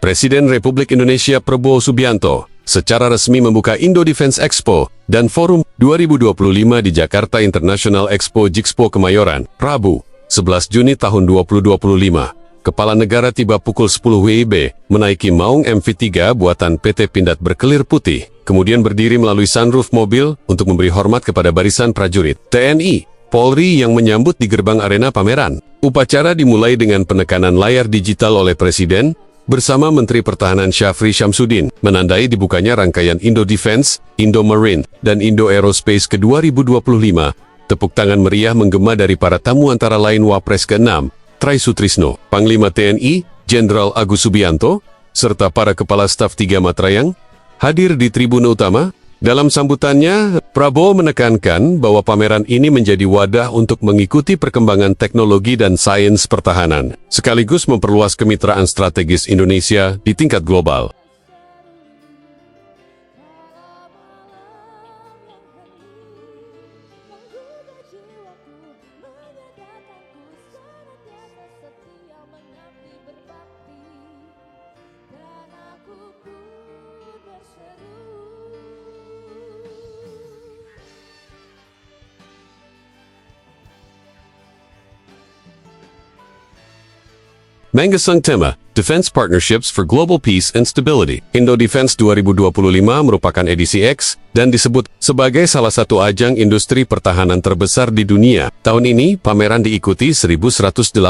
Presiden Republik Indonesia Prabowo Subianto secara resmi membuka Indo Defense Expo dan Forum 2025 di Jakarta International Expo Jixpo Kemayoran, Rabu, 11 Juni tahun 2025. Kepala negara tiba pukul 10 WIB, menaiki Maung MV3 buatan PT Pindad berkelir putih, kemudian berdiri melalui sunroof mobil untuk memberi hormat kepada barisan prajurit TNI, Polri yang menyambut di gerbang arena pameran. Upacara dimulai dengan penekanan layar digital oleh Presiden, bersama Menteri Pertahanan Syafri Syamsuddin, menandai dibukanya rangkaian Indo Defense, Indo Marine, dan Indo Aerospace ke-2025. Tepuk tangan meriah menggema dari para tamu antara lain Wapres ke-6, Try Sutrisno, Panglima TNI, Jenderal Agus Subianto, serta para kepala staf 3 Matrayang, hadir di tribun utama. Dalam sambutannya, Prabowo menekankan bahwa pameran ini menjadi wadah untuk mengikuti perkembangan teknologi dan sains pertahanan, sekaligus memperluas kemitraan strategis Indonesia di tingkat global. Mengusung tema Defense Partnerships for Global Peace and Stability. Indo Defense 2025 merupakan edisi X dan disebut sebagai salah satu ajang industri pertahanan terbesar di dunia. Tahun ini, pameran diikuti 1.180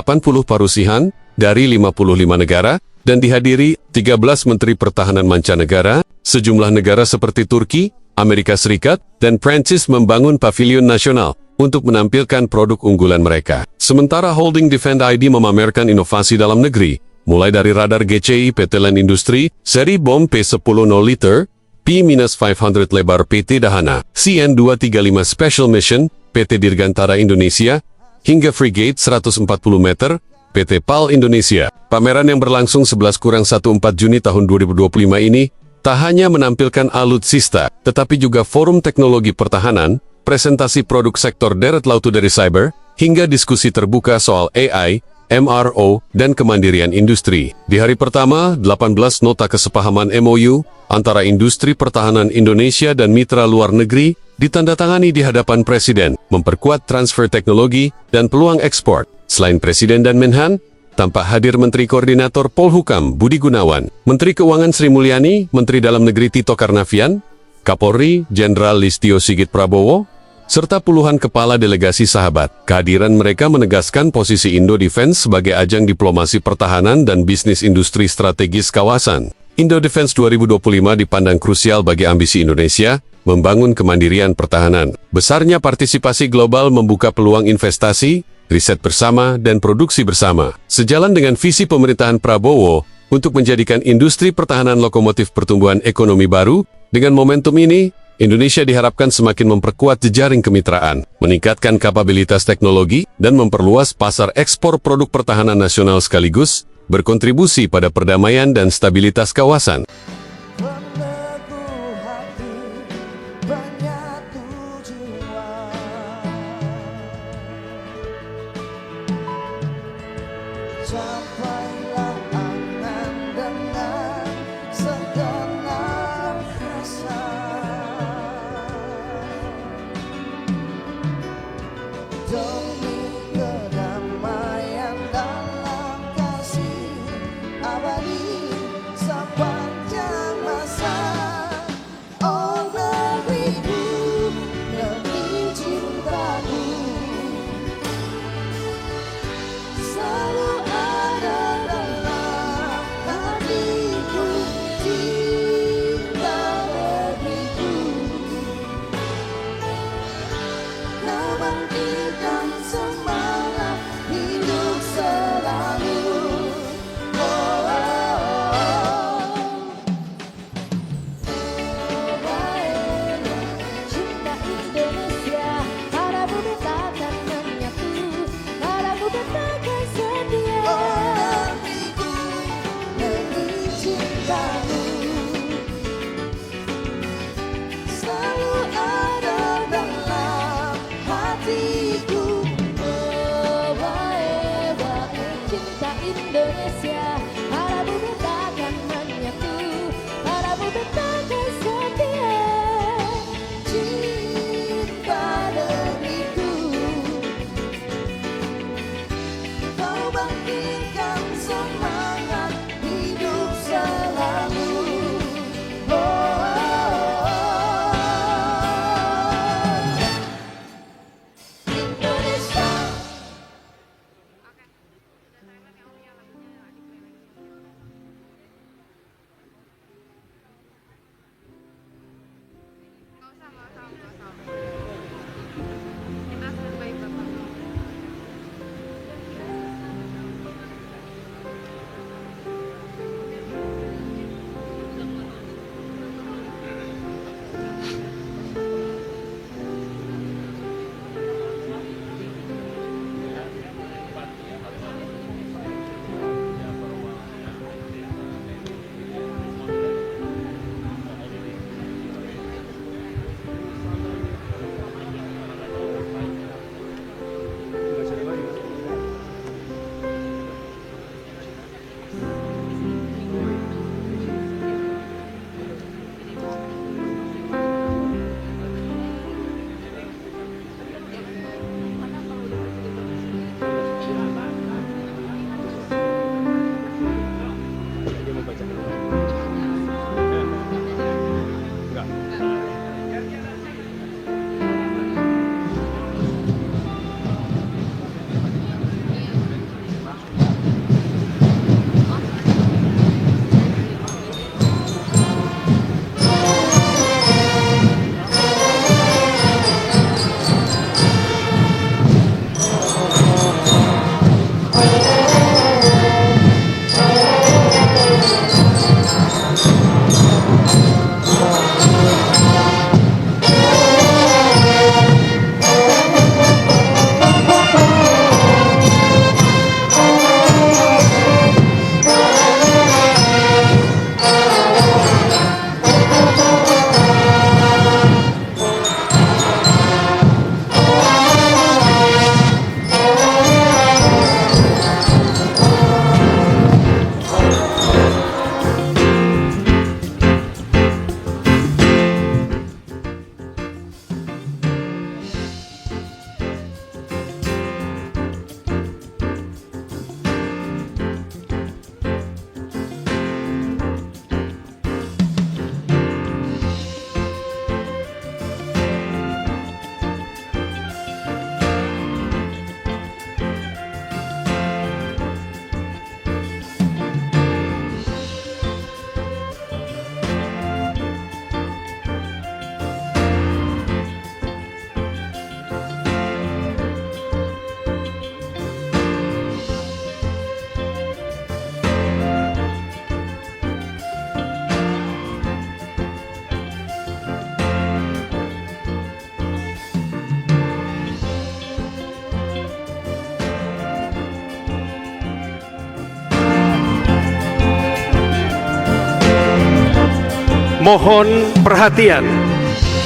parusihan dari 55 negara dan dihadiri 13 Menteri Pertahanan mancanegara. Sejumlah negara seperti Turki, Amerika Serikat, dan Prancis membangun pavilion nasional untuk menampilkan produk unggulan mereka. Sementara Holding Defend ID memamerkan inovasi dalam negeri, mulai dari radar GCI PT Land Industri, seri bom P10 0 liter, P-500 lebar PT Dahana, CN235 Special Mission, PT Dirgantara Indonesia, hingga Frigate 140 meter, PT PAL Indonesia. Pameran yang berlangsung 11-14 Juni tahun 2025 ini, tak hanya menampilkan alutsista, tetapi juga forum teknologi pertahanan, presentasi produk sektor deret lautu dari cyber, hingga diskusi terbuka soal AI, MRO, dan kemandirian industri. Di hari pertama, 18 nota kesepahaman MOU antara industri pertahanan Indonesia dan mitra luar negeri ditandatangani di hadapan Presiden, memperkuat transfer teknologi dan peluang ekspor. Selain Presiden dan Menhan, tampak hadir Menteri Koordinator Polhukam Budi Gunawan, Menteri Keuangan Sri Mulyani, Menteri Dalam Negeri Tito Karnavian, Kapolri Jenderal Listio Sigit Prabowo, serta puluhan kepala delegasi sahabat. Kehadiran mereka menegaskan posisi Indo Defense sebagai ajang diplomasi pertahanan dan bisnis industri strategis kawasan. Indo Defense 2025 dipandang krusial bagi ambisi Indonesia membangun kemandirian pertahanan. Besarnya partisipasi global membuka peluang investasi, riset bersama, dan produksi bersama. Sejalan dengan visi pemerintahan Prabowo untuk menjadikan industri pertahanan lokomotif pertumbuhan ekonomi baru, dengan momentum ini, Indonesia diharapkan semakin memperkuat jejaring kemitraan, meningkatkan kapabilitas teknologi, dan memperluas pasar ekspor produk pertahanan nasional sekaligus berkontribusi pada perdamaian dan stabilitas kawasan. Demi kedamaian dalam kasih abadi sepanjang Mohon perhatian,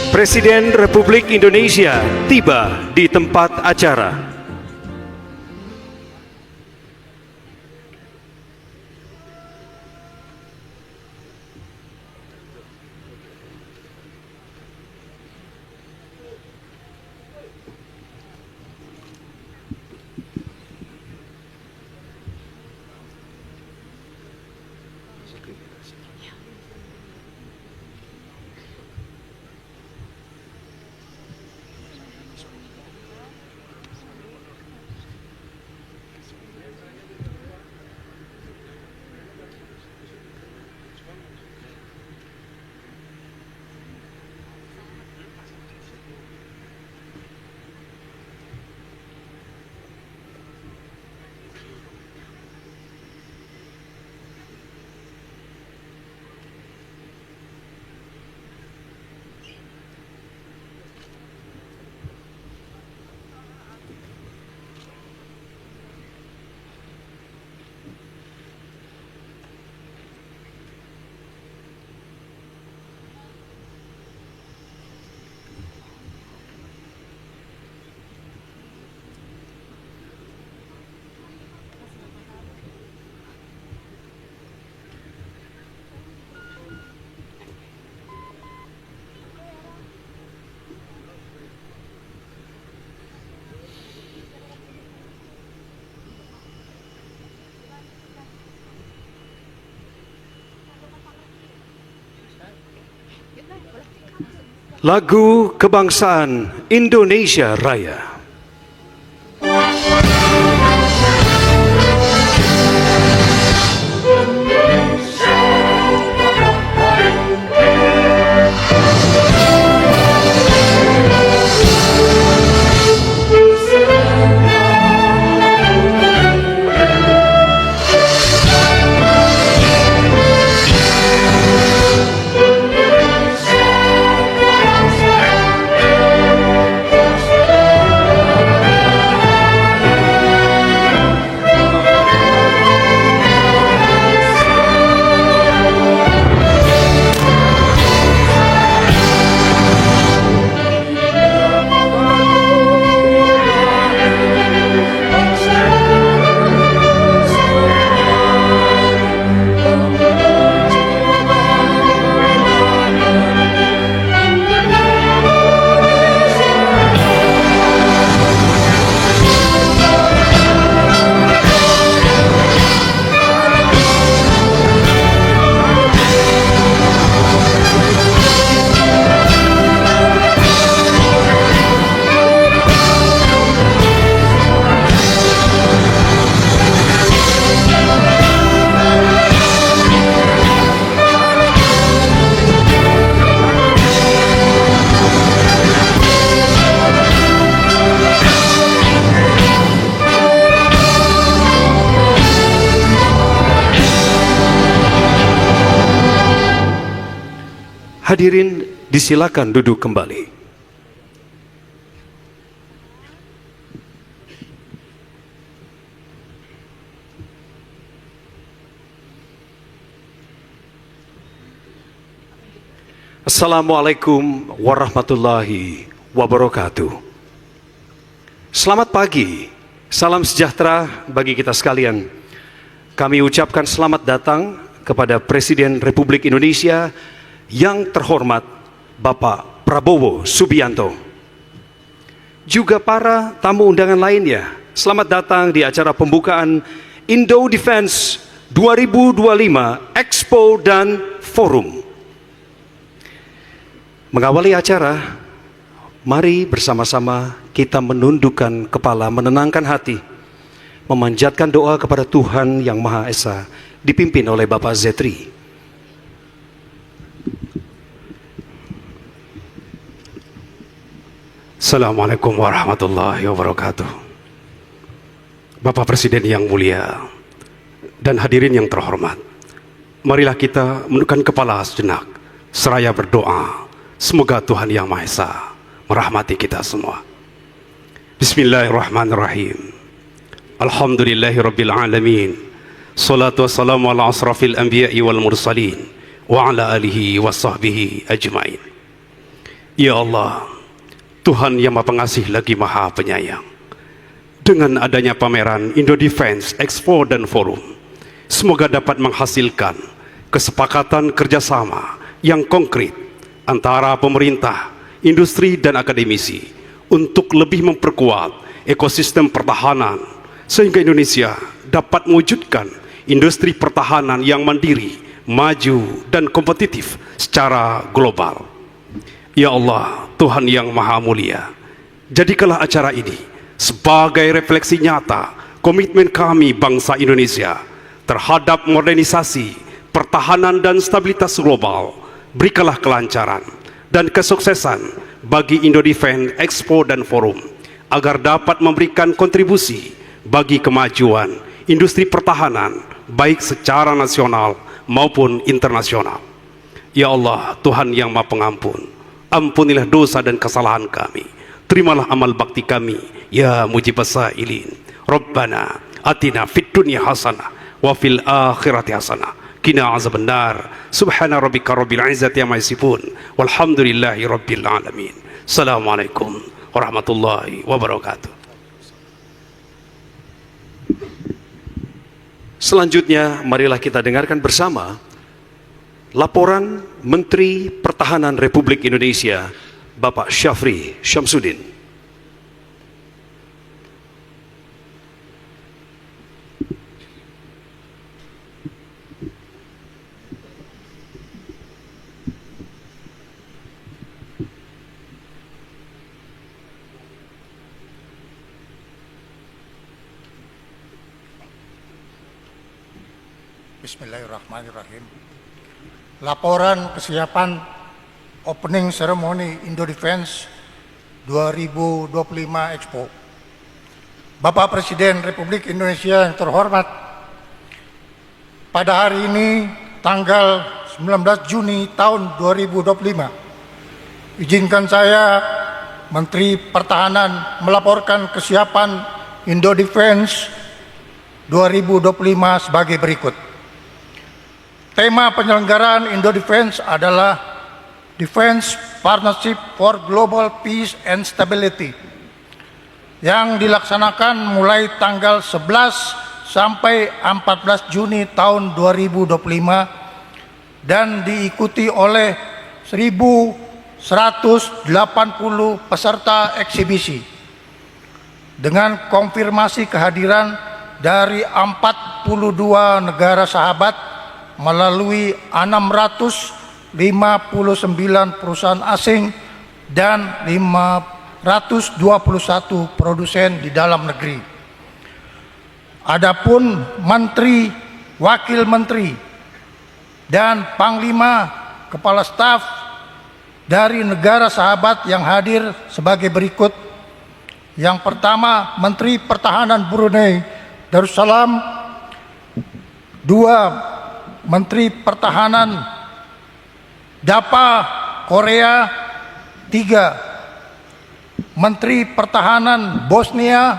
Presiden Republik Indonesia tiba di tempat acara. Lagu Kebangsaan Indonesia Raya. Hadirin disilakan duduk kembali. Assalamualaikum warahmatullahi wabarakatuh. Selamat pagi, salam sejahtera bagi kita sekalian. Kami ucapkan selamat datang kepada Presiden Republik Indonesia yang terhormat Bapak Prabowo Subianto. Juga para tamu undangan lainnya, selamat datang di acara pembukaan Indo Defense 2025 Expo dan Forum. Mengawali acara, mari bersama-sama kita menundukkan kepala, menenangkan hati, memanjatkan doa kepada Tuhan Yang Maha Esa, dipimpin oleh Bapak Zetri. Assalamualaikum warahmatullahi wabarakatuh. Bapak Presiden yang mulia dan hadirin yang terhormat, marilah kita menundukkan kepala sejenak seraya berdoa semoga Tuhan Yang Maha Esa merahmati kita semua. Bismillahirrahmanirrahim. Alhamdulillahirabbil alamin. Salatu wassalamu ala asrafil anbiya'i wal mursalin wa ala alihi wa sahbihi ajmain. Ya Allah, Tuhan yang Maha Pengasih lagi Maha Penyayang, dengan adanya pameran Indo Defense Expo dan Forum, semoga dapat menghasilkan kesepakatan kerjasama yang konkret antara pemerintah, industri, dan akademisi untuk lebih memperkuat ekosistem pertahanan, sehingga Indonesia dapat mewujudkan industri pertahanan yang mandiri, maju, dan kompetitif secara global. Ya Allah, Tuhan yang Maha Mulia, jadikanlah acara ini sebagai refleksi nyata komitmen kami bangsa Indonesia terhadap modernisasi, pertahanan, dan stabilitas global. Berikanlah kelancaran dan kesuksesan bagi Indo Defense Expo dan Forum, agar dapat memberikan kontribusi bagi kemajuan industri pertahanan baik secara nasional maupun internasional. Ya Allah, Tuhan yang Maha Pengampun, ampunilah dosa dan kesalahan kami, terimalah amal bakti kami, ya mujibas sa'ilin. Rabbana atina fid dunya hasanah wa fil akhirati hasanah qina azabannar. Subhana rabbika rabbil izzati amma yasifun walhamdulillahi rabbil alamin. Assalamualaikum warahmatullahi wabarakatuh. Selanjutnya, marilah kita dengarkan bersama laporan Menteri Pertahanan Republik Indonesia, Bapak Syafri Syamsuddin. Bismillahirrahmanirrahim. Laporan kesiapan Opening Ceremony Indo Defense 2025 Expo. Bapak Presiden Republik Indonesia yang terhormat, pada hari ini tanggal 19 Juni tahun 2025, izinkan saya Menteri Pertahanan melaporkan kesiapan Indo Defense 2025 sebagai berikut. Tema penyelenggaraan Indo Defense adalah Defense Partnership for Global Peace and Stability, yang dilaksanakan mulai tanggal 11 sampai 14 Juni tahun 2025 dan diikuti oleh 1.180 peserta eksibisi dengan konfirmasi kehadiran dari 42 negara sahabat melalui 659 perusahaan asing dan 521 produsen di dalam negeri. Adapun menteri, wakil menteri, dan panglima kepala staf dari negara sahabat yang hadir sebagai berikut. Yang pertama, Menteri Pertahanan Brunei Darussalam. 2, Menteri Pertahanan DAPA Korea. 3, Menteri Pertahanan Bosnia.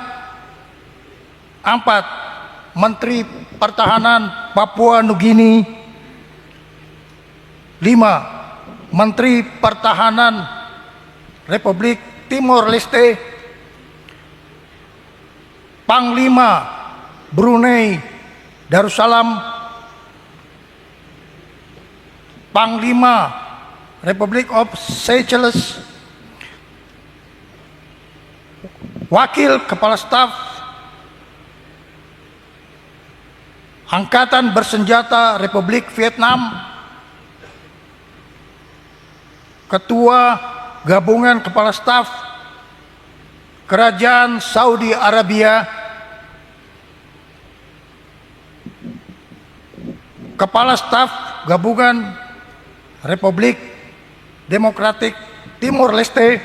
4, Menteri Pertahanan Papua Nugini. 5, Menteri Pertahanan Republik Timor Leste. Panglima Brunei Darussalam. Panglima Republic of Seychelles, Wakil Kepala Staf Angkatan Bersenjata Republik Vietnam, Ketua Gabungan Kepala Staf Kerajaan Saudi Arabia, Kepala Staf Gabungan Republik Demokratik Timor Leste,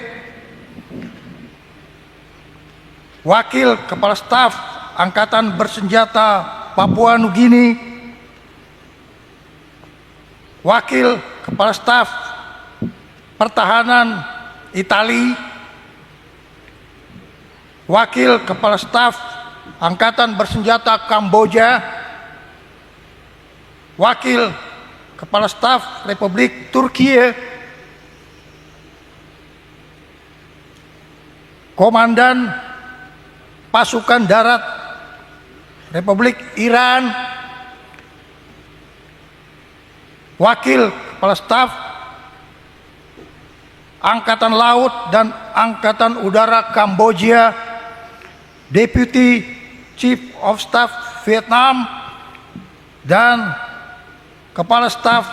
Wakil Kepala Staf Angkatan Bersenjata Papua Nugini, Wakil Kepala Staf Pertahanan Italia, Wakil Kepala Staf Angkatan Bersenjata Kamboja, Wakil Kepala Staf Republik Turkiye, Komandan Pasukan Darat Republik Iran, Wakil Kepala Staf Angkatan Laut dan Angkatan Udara Kamboja, Deputy Chief of Staff Vietnam, dan Kepala Staf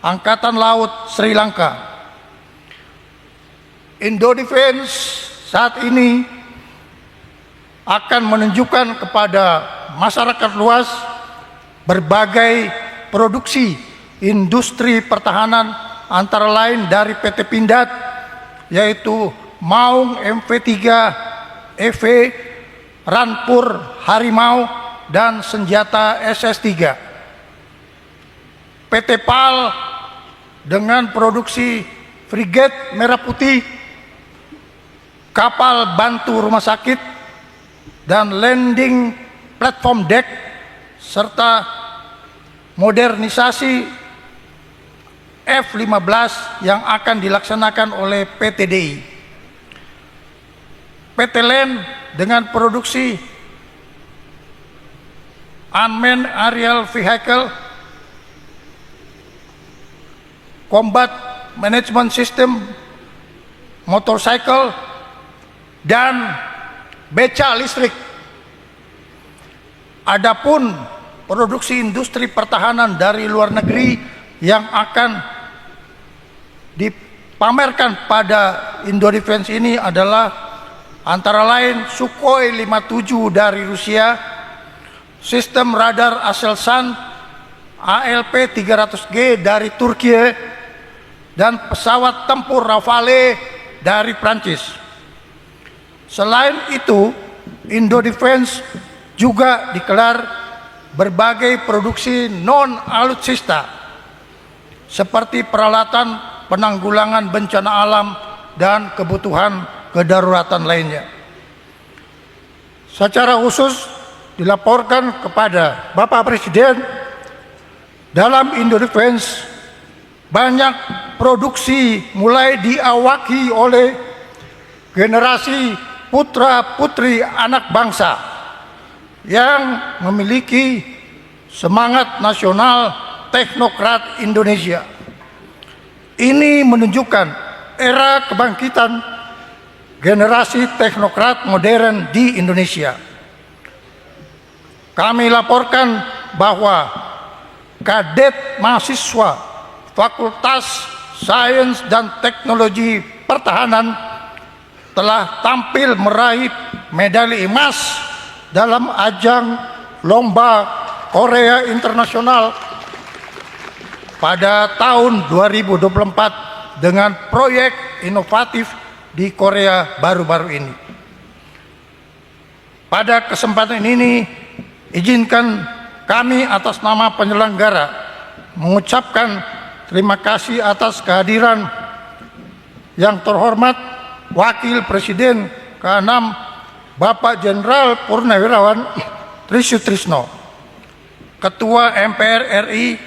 Angkatan Laut Sri Lanka. Indodefense saat ini akan menunjukkan kepada masyarakat luas berbagai produksi industri pertahanan, antara lain dari PT Pindad, yaitu Maung MV3 EV, Rampur Harimau, dan senjata SS3. PT PAL dengan produksi frigate Merah Putih, kapal bantu rumah sakit, dan landing platform deck, serta modernisasi F-15 yang akan dilaksanakan oleh PT DI. PT LAN dengan produksi Unmanned Aerial Vehicle, Combat Management System, motorcycle, dan beca listrik. Adapun produksi industri pertahanan dari luar negeri yang akan dipamerkan pada Indodefense ini adalah antara lain Sukhoi 57 dari Rusia, sistem radar Aselsan ALP 300G dari Turki, dan pesawat tempur Rafale dari Prancis. Selain itu, Indodefense juga dikelar berbagai produksi non-alutsista seperti peralatan penanggulangan bencana alam dan kebutuhan kedaruratan lainnya. Secara khusus dilaporkan kepada Bapak Presiden, dalam Indodefense banyak produksi mulai diawaki oleh generasi putra-putri anak bangsa yang memiliki semangat nasional teknokrat Indonesia. Ini menunjukkan era kebangkitan generasi teknokrat modern di Indonesia. Kami laporkan bahwa kadet mahasiswa Fakultas Sains dan Teknologi Pertahanan telah tampil meraih medali emas dalam ajang Lomba Korea Internasional pada tahun 2024 dengan proyek inovatif di Korea baru-baru ini. Pada kesempatan ini, izinkan kami atas nama penyelenggara mengucapkan terima kasih atas kehadiran yang terhormat Wakil Presiden ke-6 Bapak Jenderal Purnawirawan Trisutrisno, Ketua MPR RI,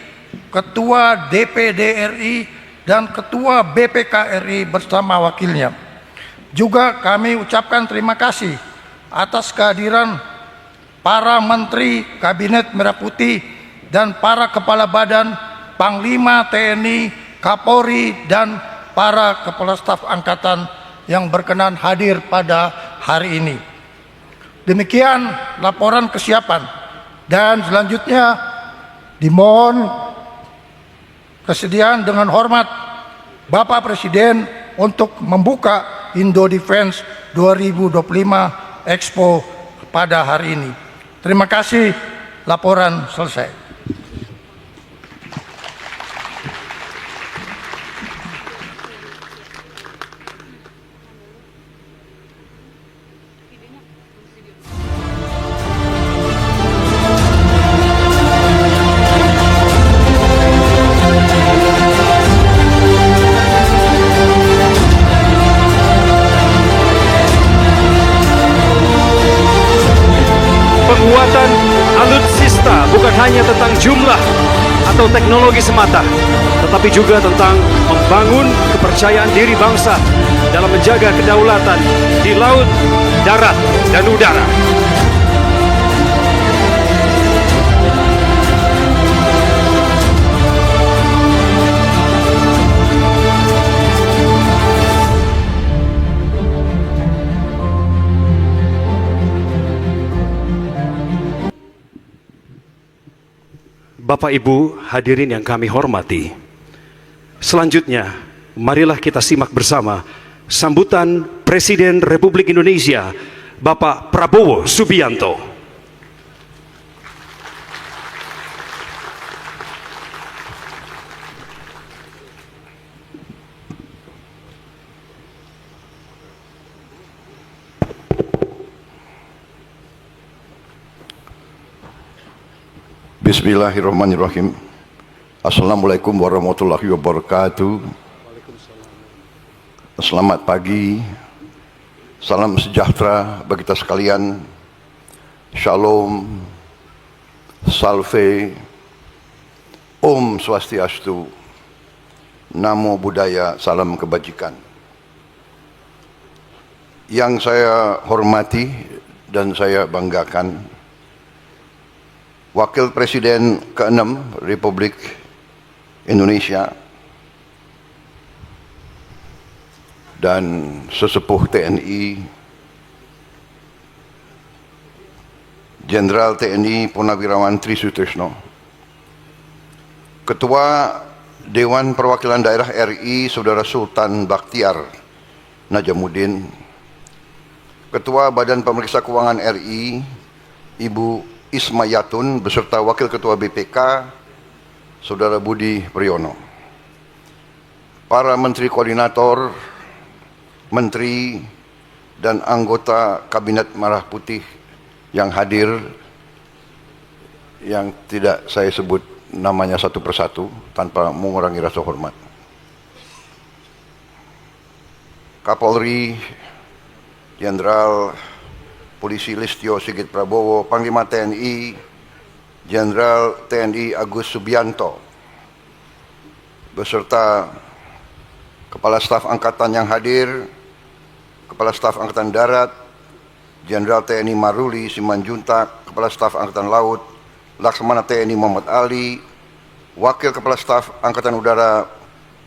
Ketua DPD RI, dan Ketua BPK RI bersama wakilnya. Juga kami ucapkan terima kasih atas kehadiran para Menteri Kabinet Merah Putih dan para Kepala Badan, Panglima TNI, Kapolri, dan para Kepala Staf Angkatan yang berkenan hadir pada hari ini. Demikian laporan kesiapan, dan selanjutnya dimohon kesediaan dengan hormat Bapak Presiden untuk membuka Indodefense 2025 Expo pada hari ini. Terima kasih, laporan selesai. Penguatan alutsista bukan hanya tentang teknologi semata, tetapi juga tentang membangun kepercayaan diri bangsa dalam menjaga kedaulatan di laut, darat, dan udara. Bapak Ibu hadirin yang kami hormati, selanjutnya marilah kita simak bersama sambutan Presiden Republik Indonesia Bapak Prabowo Subianto. Bismillahirrahmanirrahim. Assalamualaikum warahmatullahi wabarakatuh. Selamat pagi. Salam sejahtera bagi kita sekalian. Shalom. Salve. Om Swastiastu. Namo Buddhaya. Salam kebajikan. Yang saya hormati dan saya banggakan, Wakil Presiden ke-6 Republik Indonesia dan sesepuh TNI, Jenderal TNI Purnawirawan Tri Sutrisno, Ketua Dewan Perwakilan Daerah RI Saudara Sultan Bakhtiar Najamuddin, Ketua Badan Pemeriksa Keuangan RI Ibu Ismayatun beserta Wakil Ketua BPK Saudara Budi Priyono, para Menteri Koordinator, Menteri dan anggota Kabinet Merah Putih yang hadir, yang tidak saya sebut namanya satu persatu tanpa mengurangi rasa hormat, Kapolri Jenderal Polisi Listio Sigit Prabowo, Panglima TNI Jenderal TNI Agus Subianto, beserta Kepala Staf Angkatan yang hadir, Kepala Staf Angkatan Darat Jenderal TNI Maruli Simanjuntak, Kepala Staf Angkatan Laut Laksamana TNI Muhammad Ali, Wakil Kepala Staf Angkatan Udara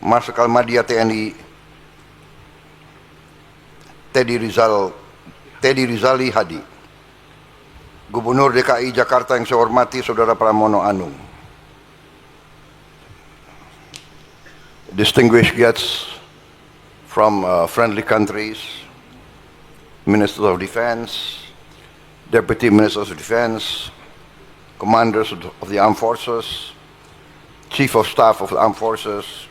Marsikal Madya TNI Teddy Rizali Hadi, Gubernur DKI Jakarta yang saya hormati Saudara Pramono Anung, distinguished guests from friendly countries, Ministers of Defense, Deputy Ministers of Defense, Commanders of the Armed Forces, Chief of Staff of the Armed Forces,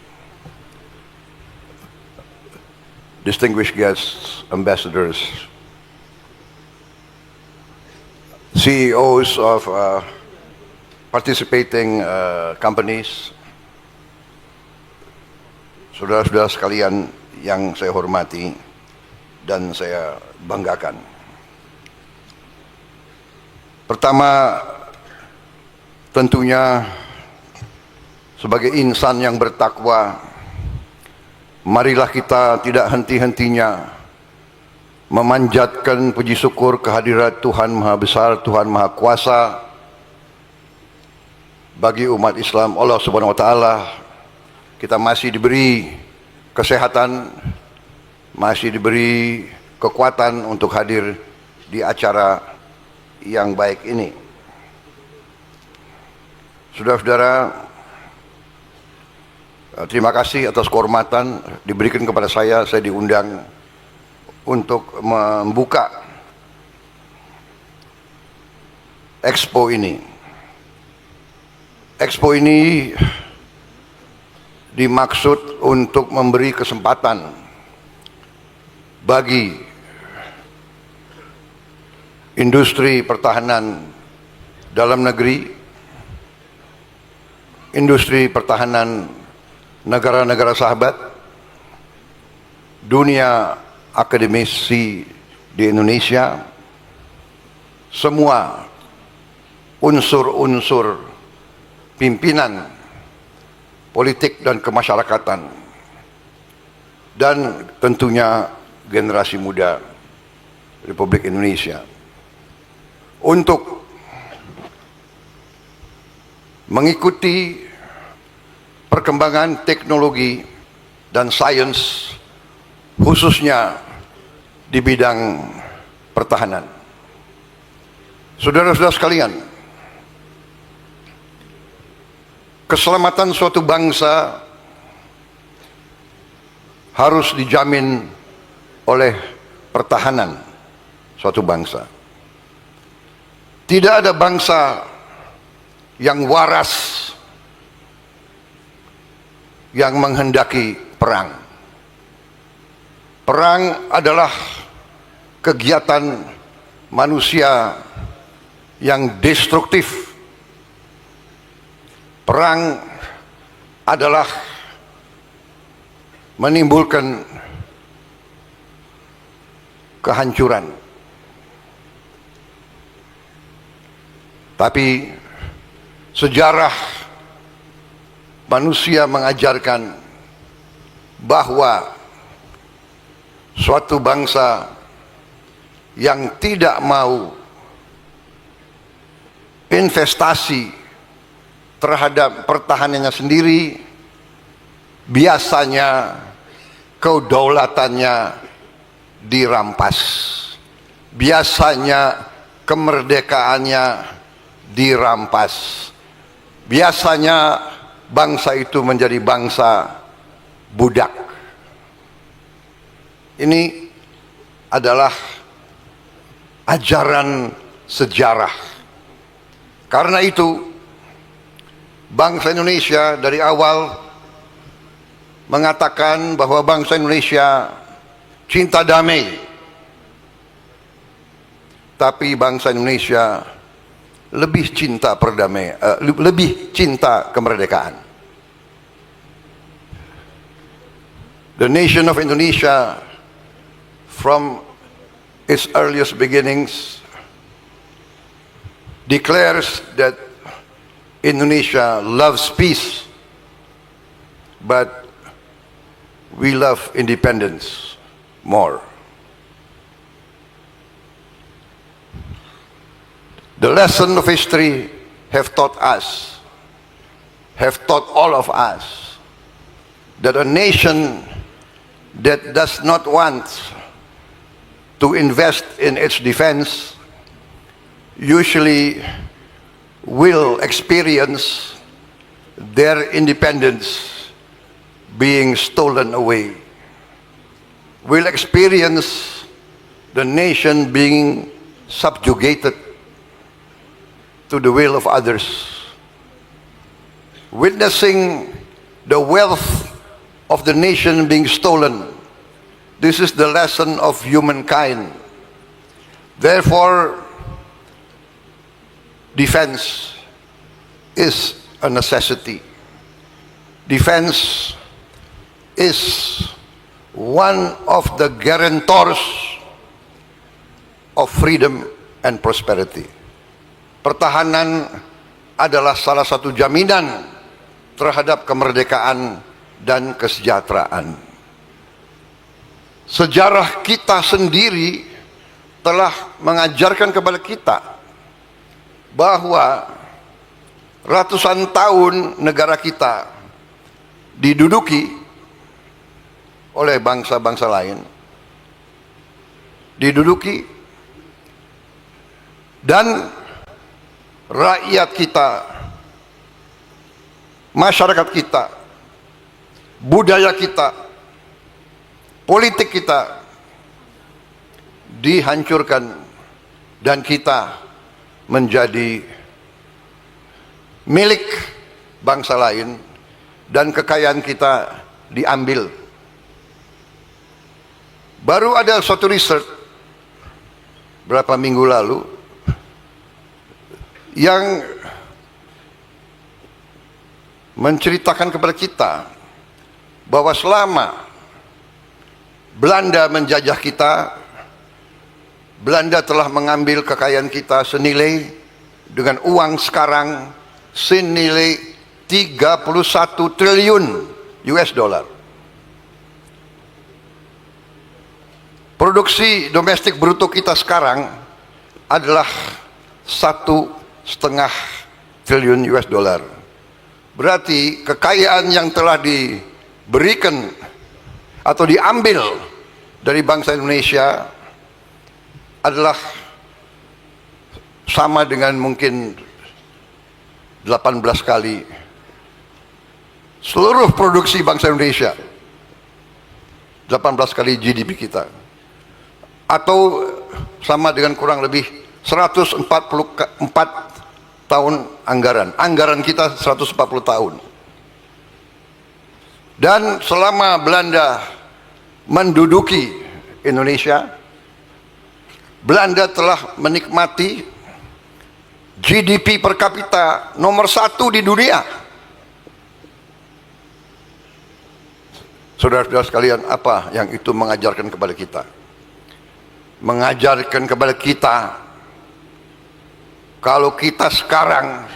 distinguished guests, ambassadors, CEOs of participating companies, saudara-saudara sekalian yang saya hormati dan saya banggakan. Pertama, tentunya sebagai insan yang bertakwa, marilah kita tidak henti-hentinya memanjatkan puji syukur kehadirat Tuhan Maha Besar, Tuhan Maha Kuasa bagi umat Islam. Allah Subhanahu wa Ta'ala, kita masih diberi kesehatan, masih diberi kekuatan untuk hadir di acara yang baik ini. Saudara-saudara, terima kasih atas kehormatan diberikan kepada saya diundang untuk membuka Expo ini. Expo ini dimaksud untuk memberi kesempatan bagi industri pertahanan dalam negeri, industri pertahanan negara-negara sahabat, dunia akademisi di Indonesia, semua unsur-unsur pimpinan politik dan kemasyarakatan, dan tentunya generasi muda Republik Indonesia untuk mengikuti perkembangan teknologi dan sains, khususnya di bidang pertahanan. Saudara-saudara sekalian, keselamatan suatu bangsa harus dijamin oleh pertahanan suatu bangsa. Tidak ada bangsa yang waras yang menghendaki perang. Perang adalah kegiatan manusia yang destruktif. Perang adalah menimbulkan kehancuran. Tapi sejarah manusia mengajarkan bahwa suatu bangsa yang tidak mau investasi terhadap pertahanannya sendiri, biasanya kedaulatannya dirampas, biasanya kemerdekaannya dirampas, biasanya bangsa itu menjadi bangsa budak. Ini adalah ajaran sejarah. Karena itu bangsa Indonesia dari awal mengatakan bahwa bangsa Indonesia cinta damai, tapi bangsa Indonesia lebih cinta perdamaian, lebih cinta kemerdekaan. The nation of Indonesia from its earliest beginnings declares that Indonesia loves peace, but we love independence more. The lesson of history have taught all of us, that a nation that does not want to invest in its defense usually will experience their independence being stolen away, will experience the nation being subjugated to the will of others, witnessing the wealth of the nation being stolen. This is the lesson of humankind. Therefore, defense is a necessity. Defense is one of the guarantors of freedom and prosperity. Pertahanan adalah salah satu jaminan terhadap kemerdekaan dan kesejahteraan. Sejarah kita sendiri telah mengajarkan kepada kita bahwa ratusan tahun negara kita diduduki oleh bangsa-bangsa lain, diduduki, dan rakyat kita, masyarakat kita, budaya kita, politik kita dihancurkan dan kita menjadi milik bangsa lain dan kekayaan kita diambil. Baru ada suatu riset berapa minggu lalu yang menceritakan kepada kita bahwa selama Belanda menjajah kita, Belanda telah mengambil kekayaan kita senilai dengan uang sekarang senilai 31 triliun US dollar. Produksi domestik bruto kita sekarang adalah 1,5 triliun US dollar. Berarti kekayaan yang telah diberikan atau diambil dari bangsa Indonesia adalah sama dengan mungkin 18 kali seluruh produksi bangsa Indonesia, 18 kali GDP kita, atau sama dengan kurang lebih 144 tahun anggaran kita 140 tahun. Dan selama Belanda menduduki Indonesia, Belanda telah menikmati GDP per kapita nomor 1 di dunia. Saudara-saudara sekalian, apa yang itu mengajarkan kepada kita? Mengajarkan kepada kita, kalau kita sekarang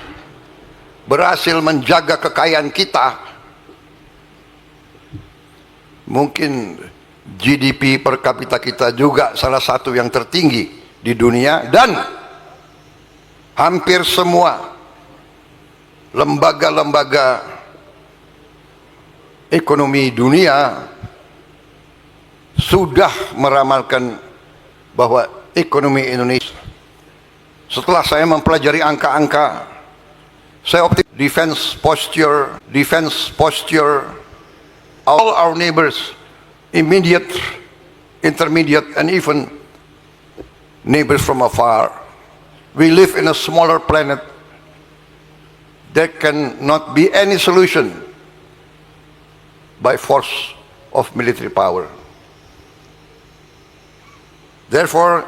berhasil menjaga kekayaan kita, mungkin GDP per kapita kita juga salah satu yang tertinggi di dunia, dan hampir semua lembaga-lembaga ekonomi dunia sudah meramalkan bahwa ekonomi Indonesia, setelah saya mempelajari angka-angka, saya optimis defense posture, all our neighbors, immediate, intermediate, and even neighbors from afar. We live in a smaller planet. There cannot be any solution by force of military power. Therefore,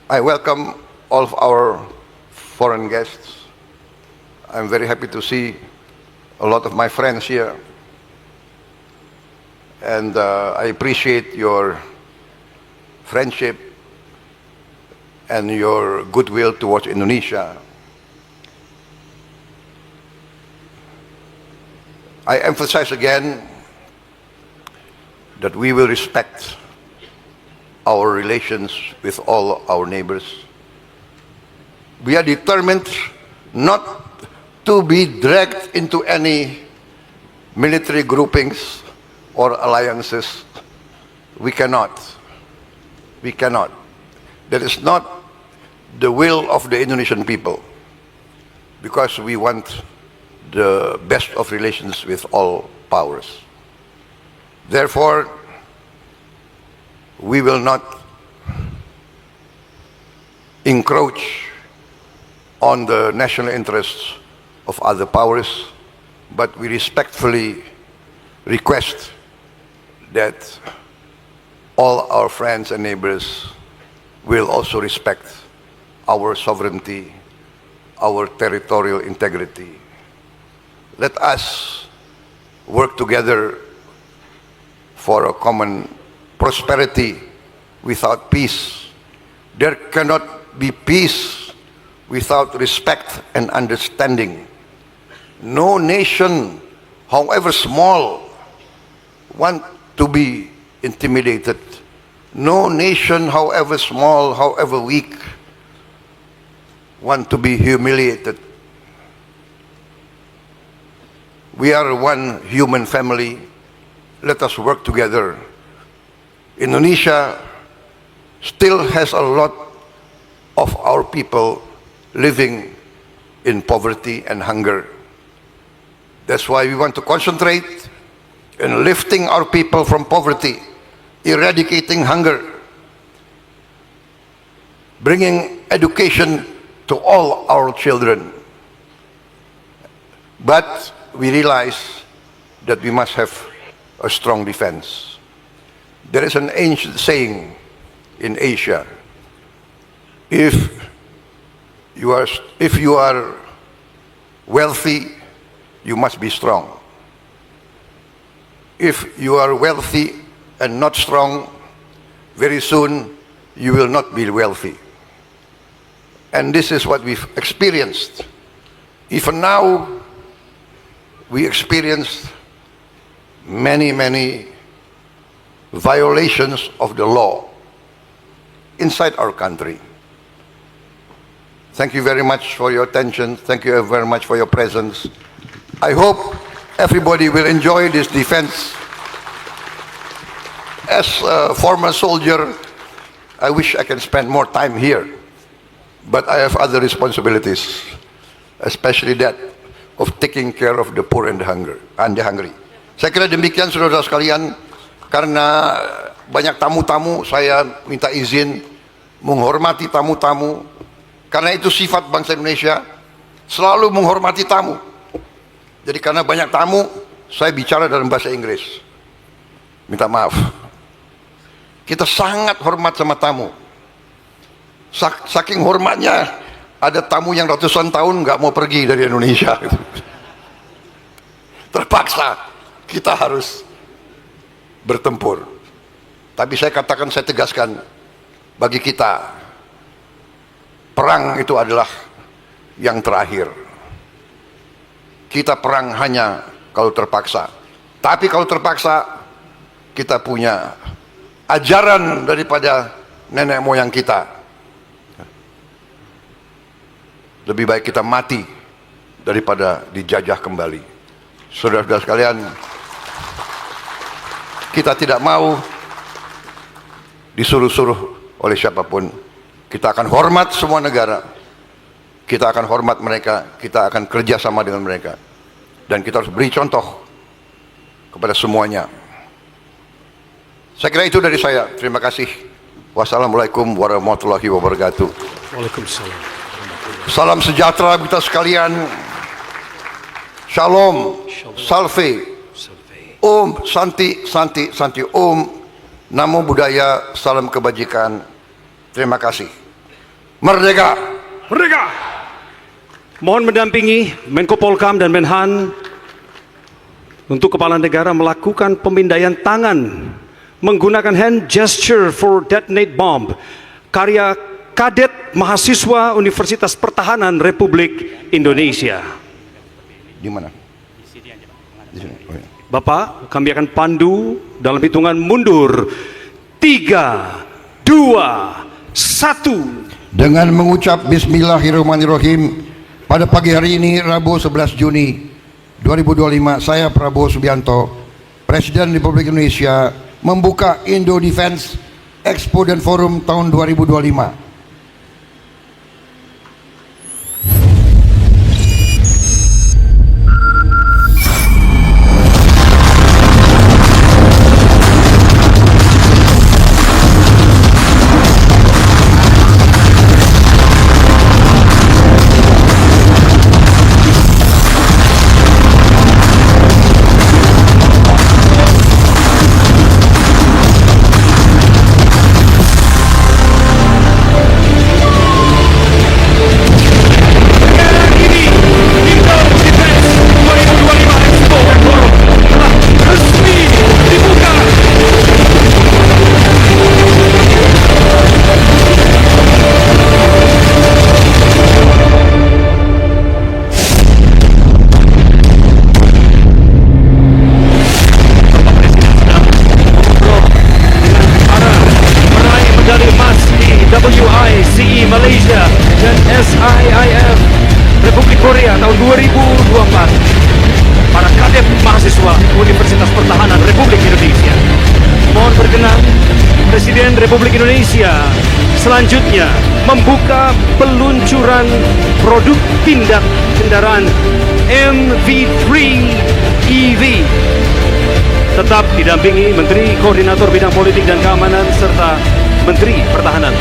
I welcome all of our foreign guests. I'm very happy to see a lot of my friends here. And I appreciate your friendship and your goodwill towards Indonesia. I emphasize again that we will respect our relations with all our neighbors. We are determined not to be dragged into any military groupings or alliances. We cannot. That is not the will of the Indonesian people, because we want the best of relations with all powers. Therefore, we will not encroach on the national interests of other powers, but we respectfully request that all our friends and neighbors will also respect our sovereignty, our territorial integrity. Let us work together for a common prosperity. Without peace, there cannot be peace without respect and understanding. No nation, however small, want to be intimidated. No nation, however small, however weak, want to be humiliated. We are one human family. Let us work together. Indonesia still has a lot of our people living in poverty and hunger. That's why we want to concentrate in lifting our people from poverty, eradicating hunger, bringing education to all our children. But we realize that we must have a strong defense. There is an ancient saying in Asia: if you are wealthy, you must be strong. If you are wealthy and not strong, very soon you will not be wealthy. And this is what we've experienced Even now, we experience many violations of the law inside our country. Thank you very much for your attention. Thank you very much for your presence. I hope everybody will enjoy this defense. As a former soldier, I wish I can spend more time here, but I have other responsibilities, especially that of taking care of the poor and the hungry. Saya kira demikian saudara sekalian, karena banyak tamu-tamu, saya minta izin menghormati tamu-tamu, karena itu sifat bangsa Indonesia, selalu menghormati tamu. Jadi karena banyak tamu, saya bicara dalam bahasa Inggris. Minta maaf. Kita sangat hormat sama tamu. Saking hormatnya, ada tamu yang ratusan tahun nggak mau pergi dari Indonesia. Terpaksa kita harus bertempur. Tapi saya katakan, saya tegaskan, bagi kita perang itu adalah yang terakhir. Kita perang hanya kalau terpaksa. Tapi kalau terpaksa, kita punya ajaran daripada nenek moyang kita. Lebih baik kita mati daripada dijajah kembali. Saudara-saudara sekalian, kita tidak mau disuruh-suruh oleh siapapun. Kita akan hormat semua negara. Kita akan hormat mereka. Kita akan kerjasama dengan mereka. Dan kita harus beri contoh kepada semuanya. Saya kira itu dari saya. Terima kasih. Wassalamualaikum warahmatullahi wabarakatuh. Waalaikumsalam. Salam sejahtera kita sekalian. Shalom, salve, Om, Santi, Santi, Santi, Om, Namo Buddhaya, salam kebajikan. Terima kasih. Merdeka! Merdeka! Mohon mendampingi Menko Polkam dan Menhan untuk kepala negara melakukan pemindaian tangan menggunakan hand gesture for detonate bomb, karya kadet mahasiswa Universitas Pertahanan Republik Indonesia. Di mana? Di sini. Oh, ya. Bapak, kami akan pandu dalam hitungan mundur. 3, 2, 1. Dengan mengucap Bismillahirrahmanirrahim, pada pagi hari ini, Rabu 11 Juni 2025, saya Prabowo Subianto, Presiden Republik Indonesia, membuka Indo Defense Expo dan Forum tahun 2025. WICE Malaysia dan SIIF Republik Korea tahun 2024. Para kadet mahasiswa Universitas Pertahanan Republik Indonesia. Mohon berkenan, Presiden Republik Indonesia selanjutnya membuka peluncuran produk pindad kendaraan MV3 EV. Tetap didampingi Menteri Koordinator Bidang Politik dan Keamanan serta Menteri Pertahanan.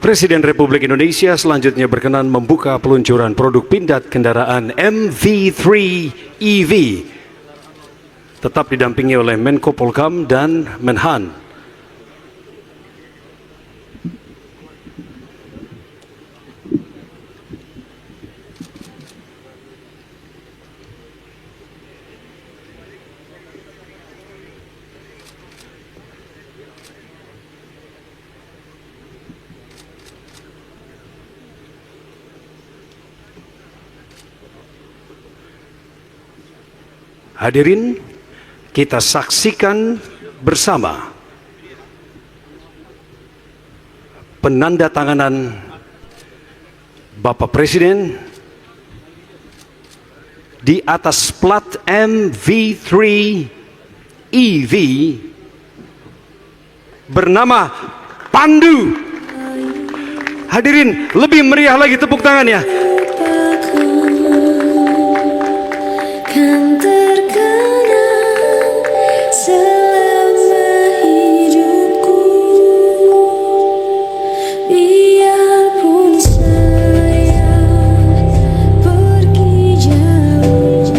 Presiden Republik Indonesia selanjutnya berkenan membuka peluncuran produk pindad kendaraan MV3 EV. Tetap didampingi oleh Menko Polhukam dan Menhan. Hadirin, kita saksikan bersama penandatanganan Bapak Presiden di atas plat MV3 EV bernama Pandu. Hadirin, lebih meriah lagi tepuk tangannya. Kan terkenang selama hidupku, biarpun saya pergi jauh.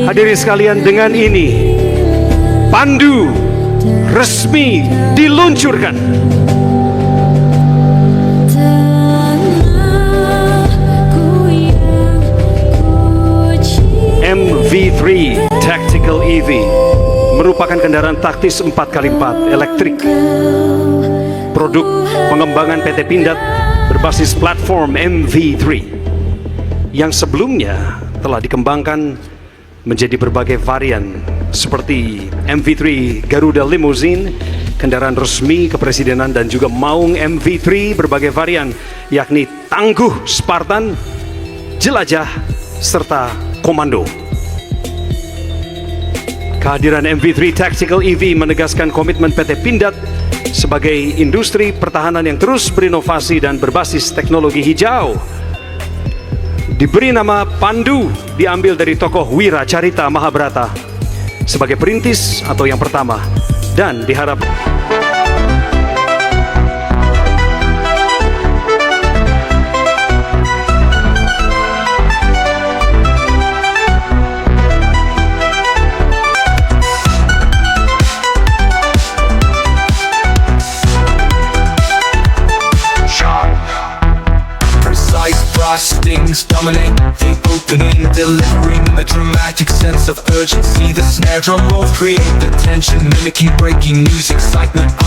Hadirin sekalian, dengan ini Pandu resmi diluncurkan. MV3 Tactical EV merupakan kendaraan taktis 4x4 elektrik. produk pengembangan PT Pindad berbasis platform MV3 yang sebelumnya telah dikembangkan menjadi berbagai varian seperti MV3 Garuda Limousine, kendaraan resmi kepresidenan, dan juga Maung MV3 berbagai varian yakni Tangguh Spartan, Jelajah, serta Komando. Kehadiran MV3 Tactical EV menegaskan komitmen PT Pindad sebagai industri pertahanan yang terus berinovasi dan berbasis teknologi hijau. Diberi nama Pandu diambil dari tokoh Wira Carita Mahabharata sebagai perintis atau yang pertama, dan diharap Things dominate the opening, delivering a dramatic sense of urgency. The snare drum roll create the tension, mimicking breaking news, excitement.